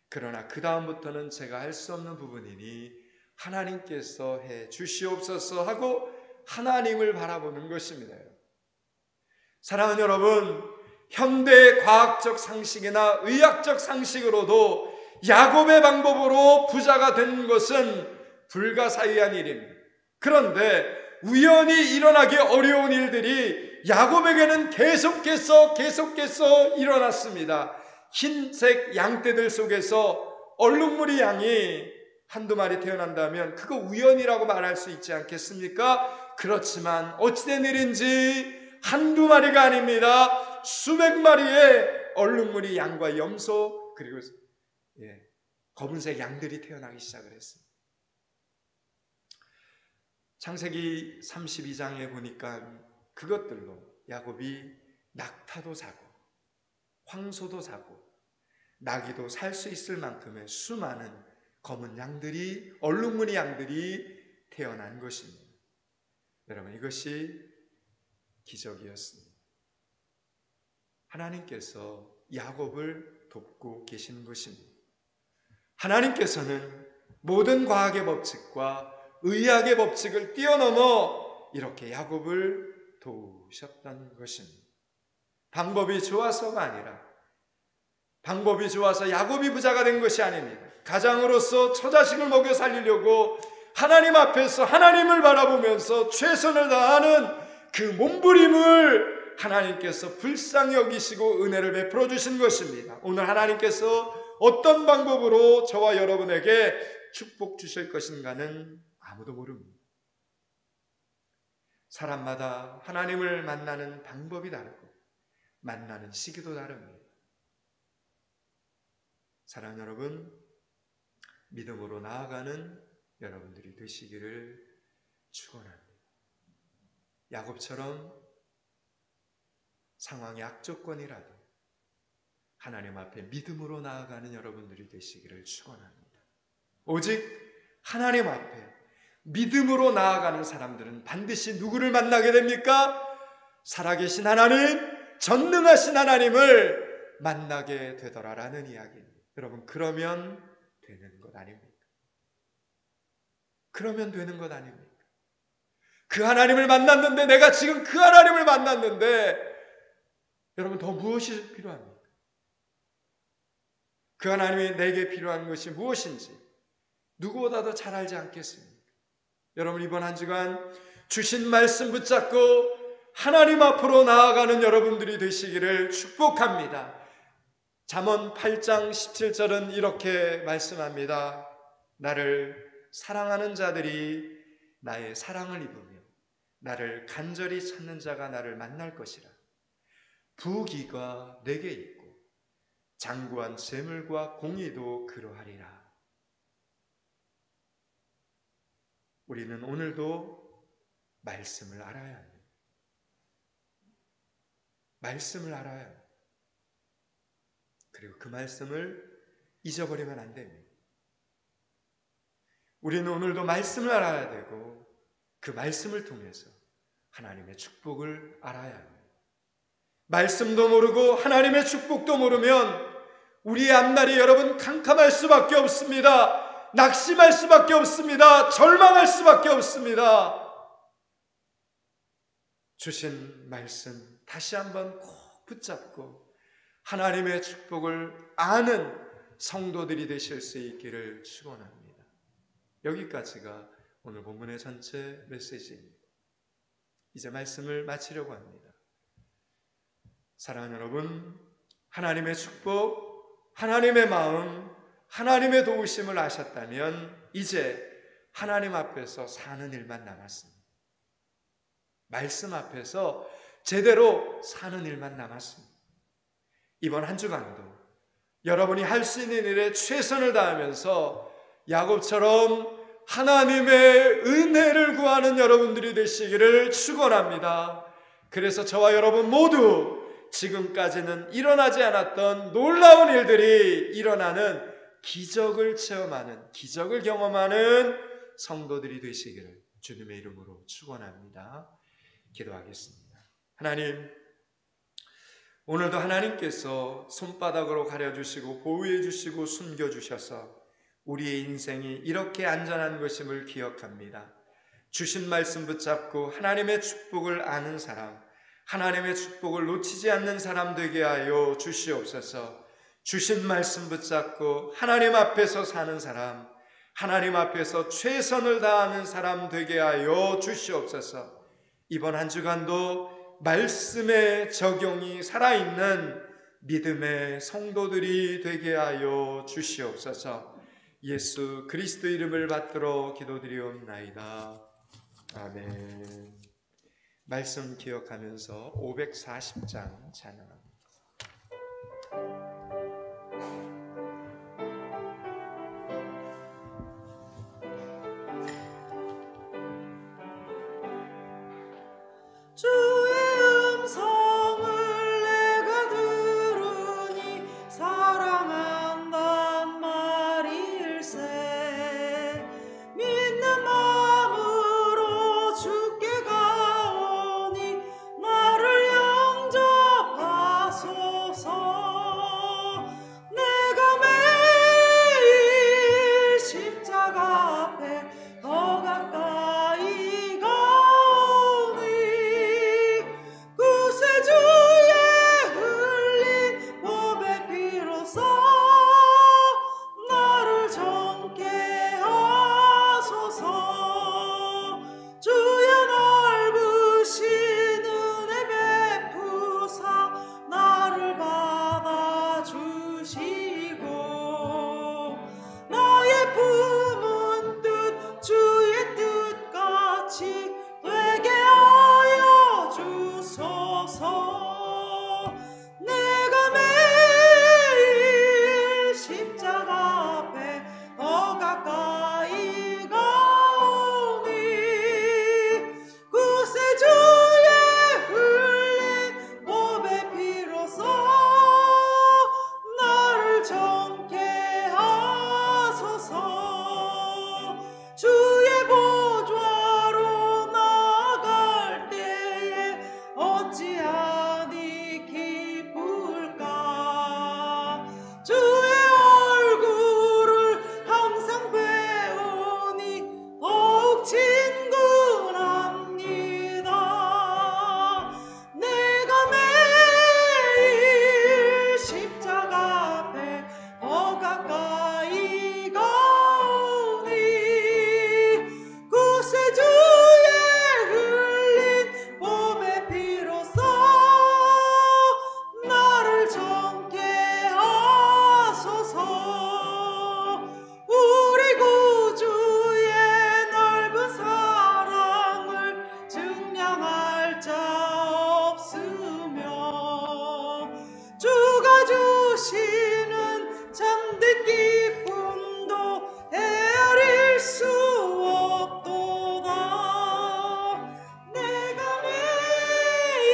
그러나 그 다음부터는 제가 할 수 없는 부분이니 하나님께서 해 주시옵소서 하고 하나님을 바라보는 것입니다. 사랑하는 여러분, 현대 과학적 상식이나 의학적 상식으로도 야곱의 방법으로 부자가 된 것은 불가사의한 일입니다. 그런데 우연히 일어나기 어려운 일들이 야곱에게는 계속해서 일어났습니다. 흰색 양떼들 속에서 얼룩무리 양이 한두 마리 태어난다면 그거 우연이라고 말할 수 있지 않겠습니까? 그렇지만 어찌된 일인지 한두 마리가 아닙니다. 수백 마리의 얼룩무리 양과 염소, 그리고 검은색 양들이 태어나기 시작을 했습니다. 창세기 32장에 보니까 그것들로 야곱이 낙타도 사고 황소도 사고 나귀도 살 수 있을 만큼의 수많은 검은 양들이, 얼룩무늬 양들이 태어난 것입니다. 여러분, 이것이 기적이었습니다. 하나님께서 야곱을 돕고 계신 것입니다. 하나님께서는 모든 과학의 법칙과 의학의 법칙을 뛰어넘어 이렇게 야곱을 도우셨던 것입니다. 방법이 좋아서가 아니라, 방법이 좋아서 야곱이 부자가 된 것이 아닙니다. 가장으로서 처자식을 먹여 살리려고 하나님 앞에서 하나님을 바라보면서 최선을 다하는 그 몸부림을 하나님께서 불쌍히 여기시고 은혜를 베풀어 주신 것입니다. 오늘 하나님께서 어떤 방법으로 저와 여러분에게 축복 주실 것인가는 아무도 모릅니다. 사람마다 하나님을 만나는 방법이 다르고 만나는 시기도 다릅니다. 사랑하는 여러분, 믿음으로 나아가는 여러분들이 되시기를 축원합니다. 야곱처럼 상황이 악조건이라도 하나님 앞에 믿음으로 나아가는 여러분들이 되시기를 축원합니다. 오직 하나님 앞에 믿음으로 나아가는 사람들은 반드시 누구를 만나게 됩니까? 살아계신 하나님, 전능하신 하나님을 만나게 되더라라는 이야기입니다. 여러분, 그러면 되는 것 아닙니까? 그러면 되는 것 아닙니까? 그 하나님을 만났는데, 내가 지금 그 하나님을 만났는데, 여러분, 더 무엇이 필요합니까? 그 하나님이 내게 필요한 것이 무엇인지 누구보다도 잘 알지 않겠습니까? 여러분, 이번 한 주간 주신 말씀 붙잡고 하나님 앞으로 나아가는 여러분들이 되시기를 축복합니다. 잠언 8장 17절은 이렇게 말씀합니다. 나를 사랑하는 자들이 나의 사랑을 입으며 나를 간절히 찾는 자가 나를 만날 것이라. 부귀가 내게 있고 장구한 재물과 공의도 그러하리라. 우리는 오늘도 말씀을 알아야 합니다. 말씀을 알아야 합니다. 그리고 그 말씀을 잊어버리면 안 됩니다. 우리는 오늘도 말씀을 알아야 되고 그 말씀을 통해서 하나님의 축복을 알아야 합니다. 말씀도 모르고 하나님의 축복도 모르면 우리의 앞날이 여러분 캄캄할 수밖에 없습니다. 낙심할 수밖에 없습니다. 절망할 수밖에 없습니다. 주신 말씀 다시 한번 꼭 붙잡고 하나님의 축복을 아는 성도들이 되실 수 있기를 축원합니다. 여기까지가 오늘 본문의 전체 메시지입니다. 이제 말씀을 마치려고 합니다. 사랑하는 여러분, 하나님의 축복, 하나님의 마음, 하나님의 도우심을 아셨다면 이제 하나님 앞에서 사는 일만 남았습니다. 말씀 앞에서 제대로 사는 일만 남았습니다. 이번 한 주간도 여러분이 할 수 있는 일에 최선을 다하면서 야곱처럼 하나님의 은혜를 구하는 여러분들이 되시기를 축원합니다. 그래서 저와 여러분 모두 지금까지는 일어나지 않았던 놀라운 일들이 일어나는 기적을 체험하는, 기적을 경험하는 성도들이 되시기를 주님의 이름으로 축원합니다. 기도하겠습니다. 하나님, 오늘도 하나님께서 손바닥으로 가려주시고 보호해주시고 숨겨주셔서 우리의 인생이 이렇게 안전한 것임을 기억합니다. 주신 말씀 붙잡고 하나님의 축복을 아는 사람, 하나님의 축복을 놓치지 않는 사람 되게 하여 주시옵소서. 주신 말씀 붙잡고 하나님 앞에서 사는 사람, 하나님 앞에서 최선을 다하는 사람 되게 하여 주시옵소서. 이번 한 주간도 말씀의 적용이 살아있는 믿음의 성도들이 되게 하여 주시옵소서. 예수 그리스도 이름을 받들어 기도드리옵나이다. 아멘. 말씀 기억하면서 540장 찬양합니다. 주의 음성을 내가 들으니 사랑한단 말일세. 믿는 마음으로 주께 가오니 나를 영접하소서. 내가 매일 십자가 앞에 더 가까이 가오니 구세주의 흘린 보배 피로써 나를 정케 하소서. 주여 넓으신 은혜 베푸사 나를 받아주시고 나의 품은 뜻 주의 뜻같이 되게 하여 주소서. 내가 매일 십자가 앞에 더 가까이 가오니 구세주의 흘린 보배 피로써 나를 정케 하소서. 주의 보좌로 나아갈 때에 어찌하니 기쁠까. 주의 얼굴을 항상 배우니 더욱 친근합니다. 내가 매일 십자가 앞에 더 가까이 가오니 구세주의 흘린 보배 피로써 나를 정케 하소서. 우리 구주의 넓은 사랑을 증량할 자 없으며 주가 주시는 참된 기쁨도 헤아릴 수 없도다. 내가 매일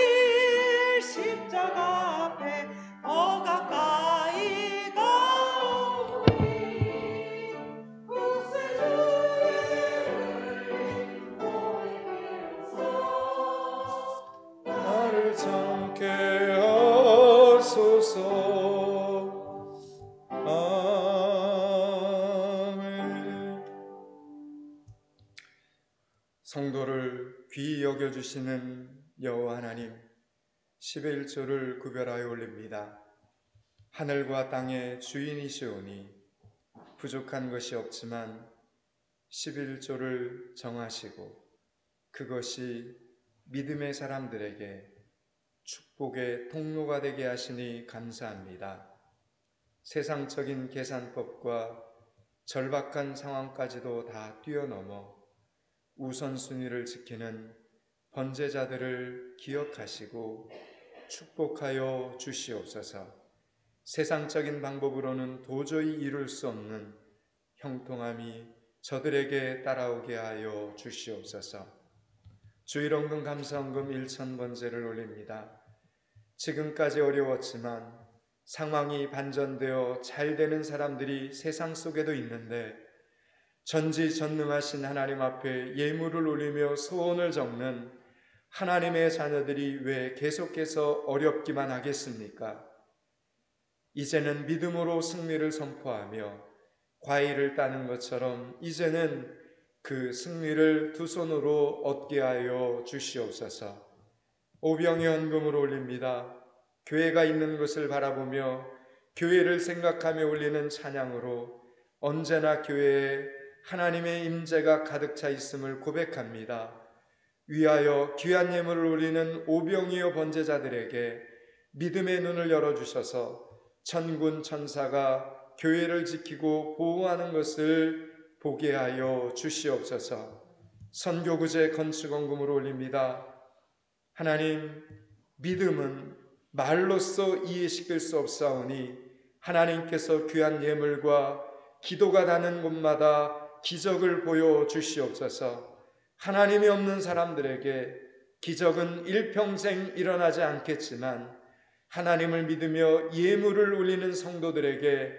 십자가 앞에 더 가까이 가오니 구세주의 흘린 보배 피로써 나를 정케 하소서. 아멘. 성도를 귀히 여겨주시는 여호와 하나님, 11조를 구별하여 올립니다. 하늘과 땅의 주인이시오니 부족한 것이 없지만 11조를 정하시고 그것이 믿음의 사람들에게 축복의 통로가 되게 하시니 감사합니다. 세상적인 계산법과 절박한 상황까지도 다 뛰어넘어 우선순위를 지키는 번제자들을 기억하시고 축복하여 주시옵소서. 세상적인 방법으로는 도저히 이룰 수 없는 형통함이 저들에게 따라오게 하여 주시옵소서. 주일원금 감사원금 1,000번제를 올립니다. 지금까지 어려웠지만 상황이 반전되어 잘 되는 사람들이 세상 속에도 있는데 전지전능하신 하나님 앞에 예물을 올리며 소원을 적는 하나님의 자녀들이 왜 계속해서 어렵기만 하겠습니까? 이제는 믿음으로 승리를 선포하며 과일을 따는 것처럼 이제는 그 승리를 두 손으로 얻게 하여 주시옵소서. 오병이 헌금을 올립니다. 교회가 있는 것을 바라보며 교회를 생각하며 올리는 찬양으로 언제나 교회에 하나님의 임재가 가득 차 있음을 고백합니다. 위하여 귀한 예물을 올리는 오병이어 번제자들에게 믿음의 눈을 열어주셔서 천군 천사가 교회를 지키고 보호하는 것을 보게 하여 주시옵소서. 선교구제 건축원금을 올립니다. 하나님, 믿음은 말로써 이해시킬 수 없사오니 하나님께서 귀한 예물과 기도가 닿는 곳마다 기적을 보여 주시옵소서. 하나님이 없는 사람들에게 기적은 일평생 일어나지 않겠지만 하나님을 믿으며 예물을 올리는 성도들에게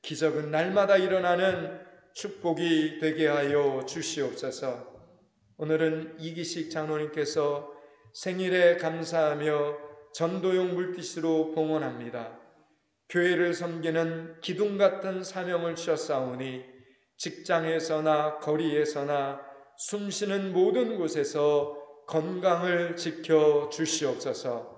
기적은 날마다 일어나는 축복이 되게 하여 주시옵소서. 오늘은 이기식 장로님께서 생일에 감사하며 전도용 물티슈로 봉헌합니다. 교회를 섬기는 기둥 같은 사명을 주셨사오니 직장에서나 거리에서나 숨쉬는 모든 곳에서 건강을 지켜 주시옵소서.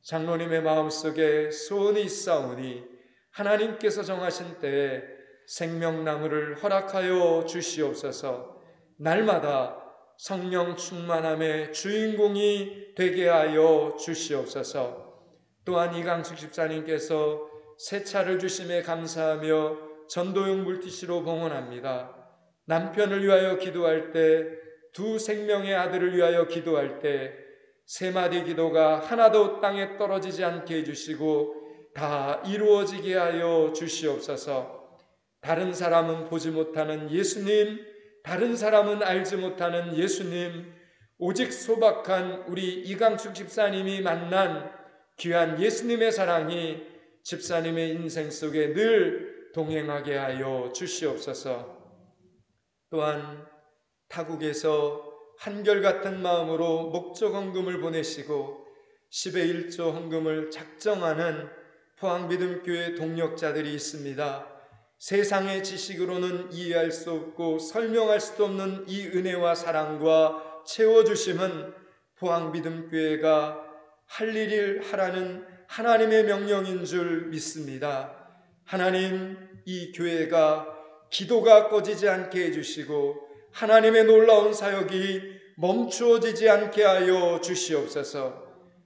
장로님의 마음속에 소원이 있사오니 하나님께서 정하신 때에 생명나무를 허락하여 주시옵소서. 날마다 성령 충만함의 주인공이 되게 하여 주시옵소서. 또한 이강숙 집사님께서 새 차를 주심에 감사하며 전도용 물티슈로 봉헌합니다. 남편을 위하여 기도할 때, 두 생명의 아들을 위하여 기도할 때 세 마디 기도가 하나도 땅에 떨어지지 않게 해주시고 다 이루어지게 하여 주시옵소서. 다른 사람은 보지 못하는 예수님, 다른 사람은 알지 못하는 예수님, 오직 소박한 우리 이강숙 집사님이 만난 귀한 예수님의 사랑이 집사님의 인생 속에 늘 동행하게 하여 주시옵소서. 또한 타국에서 한결같은 마음으로 목적 헌금을 보내시고 10의 1조 헌금을 작정하는 포항믿음교회 동력자들이 있습니다. 세상의 지식으로는 이해할 수 없고 설명할 수도 없는 이 은혜와 사랑과 채워주심은 포항믿음교회가 할 일을 하라는 하나님의 명령인 줄 믿습니다. 하나님, 이 교회가 기도가 꺼지지 않게 해주시고 하나님의 놀라운 사역이 멈추어지지 않게 하여 주시옵소서.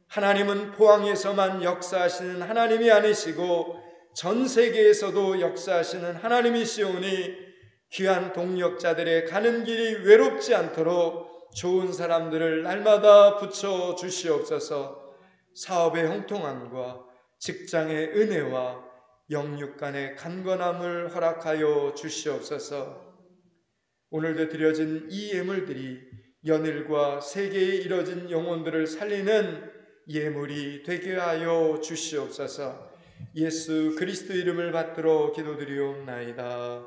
하나님은 포항에서만 역사하시는 하나님이 아니시고 전 세계에서도 역사하시는 하나님이시오니 귀한 동력자들의 가는 길이 외롭지 않도록 좋은 사람들을 날마다 붙여 주시옵소서. 사업의 형통함과 직장의 은혜와 영육 간의 간건함을 허락하여 주시옵소서. 오늘도 드려진 이 예물들이 연일과 세계에 이뤄진 영혼들을 살리는 예물이 되게 하여 주시옵소서. 예수 그리스도 이름을 받들어 기도드리옵나이다.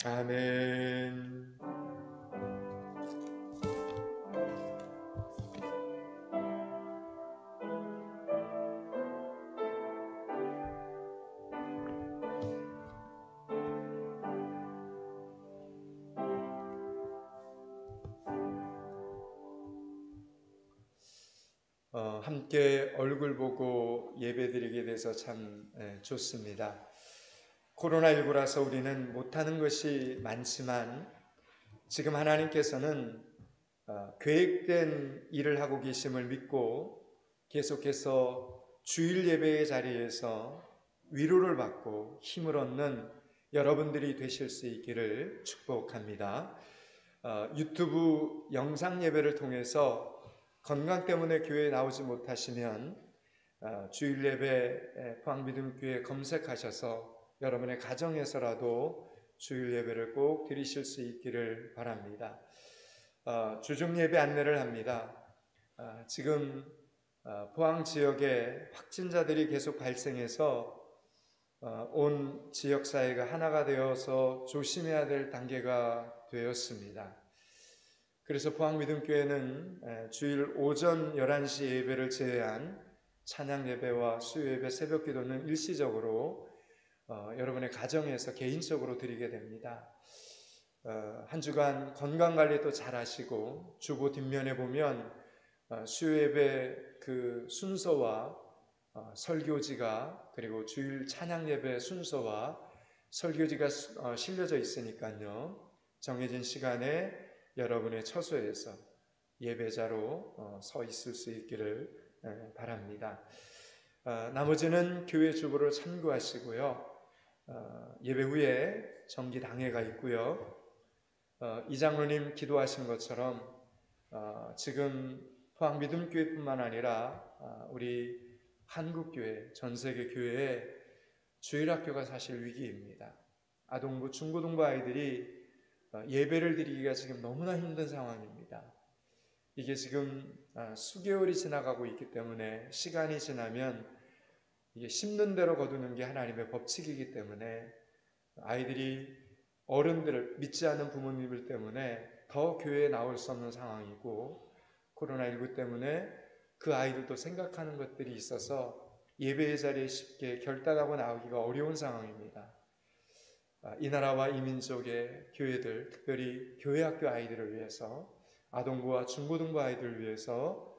아멘. 함께 얼굴 보고 예배드리게 돼서 참 좋습니다. 코로나19라서 우리는 못하는 것이 많지만 지금 하나님께서는 계획된 일을 하고 계심을 믿고 계속해서 주일 예배의 자리에서 위로를 받고 힘을 얻는 여러분들이 되실 수 있기를 축복합니다. 유튜브 영상 예배를 통해서 건강 때문에 교회에 나오지 못하시면 주일 예배 포항믿음교회 검색하셔서 여러분의 가정에서라도 주일 예배를 꼭 드리실 수 있기를 바랍니다. 주중 예배 안내를 합니다. 지금 포항 지역에 확진자들이 계속 발생해서 온 지역사회가 하나가 되어서 조심해야 될 단계가 되었습니다. 그래서 포항믿음교회는 주일 오전 11시 예배를 제외한 찬양 예배와 수요 예배, 새벽 기도는 일시적으로 여러분의 가정에서 개인적으로 드리게 됩니다. 한 주간 건강관리도 잘 하시고 주보 뒷면에 보면 수요 예배 그 순서와 설교지가, 그리고 주일 찬양 예배 순서와 설교지가 실려져 있으니까요, 정해진 시간에 여러분의 처소에서 예배자로 서 있을 수 있기를 바랍니다. 나머지는 교회 주보를 참고하시고요. 예배 후에 정기당회가 있고요. 이 장로님 기도하신 것처럼 지금 포항믿음교회뿐만 아니라 우리 한국교회, 전세계 교회에 주일학교가 사실 위기입니다. 아동부, 중고등부 아이들이 예배를 드리기가 지금 너무나 힘든 상황입니다. 이게 지금 수개월이 지나가고 있기 때문에 시간이 지나면 이게 심는 대로 거두는 게 하나님의 법칙이기 때문에 아이들이 어른들을 믿지 않는 부모님들 때문에 더 교회에 나올 수 없는 상황이고, 코로나19 때문에 그 아이들도 생각하는 것들이 있어서 예배의 자리에 쉽게 결단하고 나오기가 어려운 상황입니다. 이 나라와 이 민족의 교회들, 특별히 교회학교 아이들을 위해서, 아동부와 중고등부 아이들을 위해서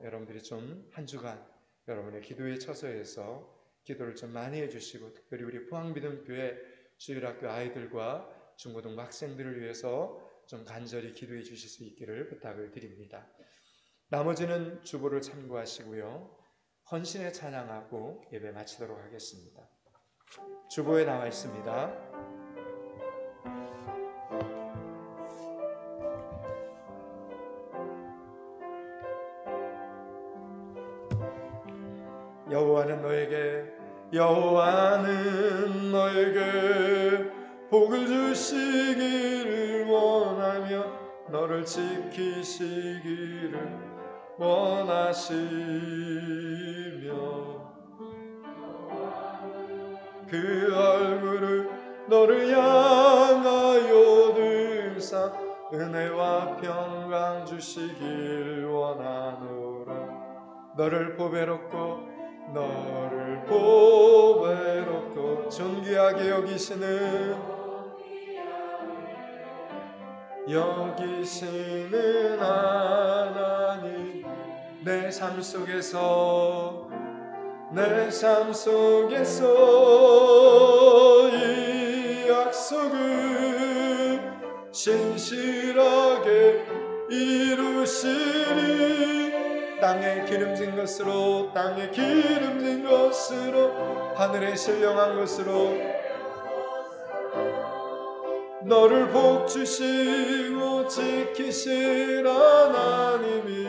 여러분들이 좀 한 주간 여러분의 기도의 처소에서 기도를 좀 많이 해주시고, 특별히 우리 포항믿음교회 주일학교 아이들과 중고등부 학생들을 위해서 좀 간절히 기도해 주실 수 있기를 부탁을 드립니다. 나머지는 주보를 참고하시고요, 헌신에 찬양하고 예배 마치도록 하겠습니다. 주보에 나와 있습니다. 여호와는 너에게 복을 주시기를 원하며 너를 지키시기를 원하시며 그 얼굴을 너를 향하여 들사 은혜와 평강 주시길 원하노라. 너를 보배롭고 존귀하게 여기시는 하나님, 내 삶 속에서 이 약속을 신실하게 이루시니 땅에 기름진 것으로 하늘에 신령한 것으로 너를 복주시고 지키실 하나님이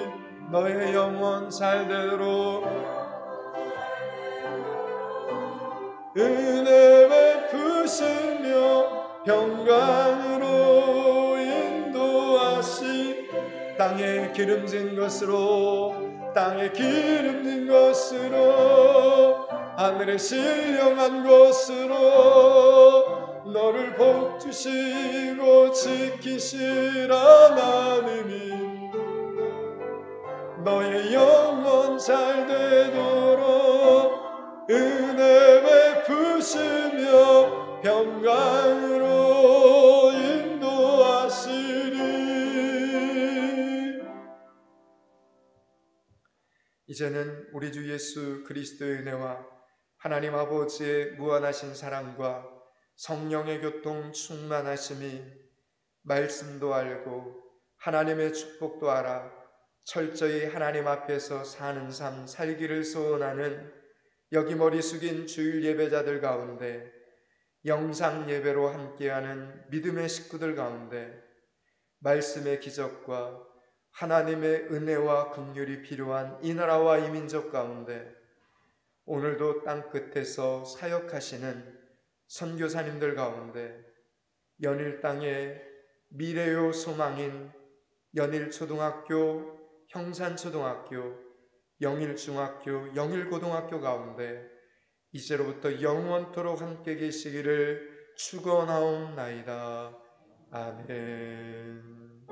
너의 영원 잘되도록 은혜 베푸시며 평강으로 인도하시 땅에 기름진 것으로 하늘에 신령한 것으로 너를 복주시고 지키실 하나님이 너의 영원 잘되도록 은혜 베푸시며 평강으로 인도하시리. 이제는 우리 주 예수 그리스도의 은혜와 하나님 아버지의 무한하신 사랑과 성령의 교통 충만하심이, 말씀도 알고 하나님의 축복도 알아 철저히 하나님 앞에서 사는 삶 살기를 소원하는 여기 머리 숙인 주일 예배자들 가운데, 영상 예배로 함께하는 믿음의 식구들 가운데 말씀의 기적과 하나님의 은혜와 긍휼이 필요한 이 나라와 이 민족 가운데 오늘도 땅끝에서 사역하시는 선교사님들 가운데 연일 땅의 미래요 소망인 연일초등학교, 형산초등학교, 영일중학교, 영일고등학교 가운데 이제로부터 영원토록 함께 계시기를 축원하옵나이다. 아멘.